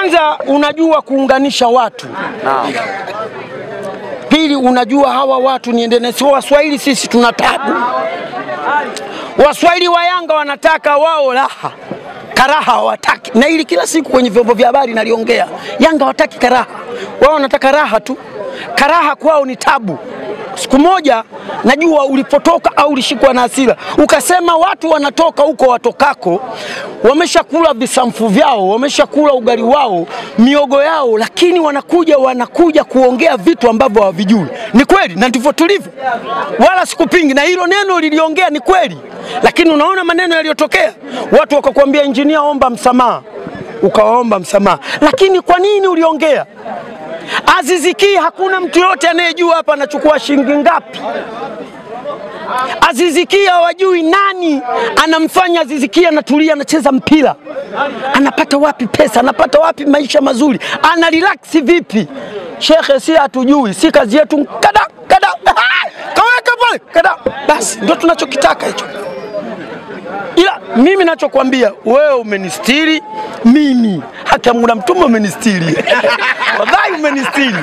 Kwanza unajua kuunganisha watu. Naam. Pili unajua hawa watu niendene, sio Waswahili sisi tuna tabu. Waswahili wa Yanga wanataka wao raha. Karaha hawataki. Na ili kila siku kwenye vyombo vya habari naliongea. Yanga hawataki karaha. Wao wanataka raha tu. Karaha kwao ni tabu. Siku moja najua ulipotoka au ulishikwa na hasira, ukasema watu wanatoka huko watokako, wameshakula visamfu vyao, wameshakula ugali wao, miogo yao, lakini wanakuja kuongea vitu ambavyo hawavijui. Ni kweli na ndivyo tulivyo. Wala sikupingi na hilo neno liliongea ni kweli. Lakini unaona maneno yaliyotokea, watu wakakwambia engineer omba msamaha. Ukaomba msamaha. Lakini kwa nini uliongea? Aziz Ki hakuna mtu yote anayejua hapa anachukua shilingi ngapi. Aziz Ki hawajui nani anamfanya Aziz Ki anatulia anacheza mpira. Anapata wapi pesa, anapata wapi maisha mazuri, ana relax vipi? Shekhe si hatujui, si kazi yetu kada kaweka pale kada. Basi ndio tunachokitaka hicho. Ila mimi nachokuambia wewe umenistiri mimi, hata Mungu na mtume umenistiri. Wallahi umenistiri.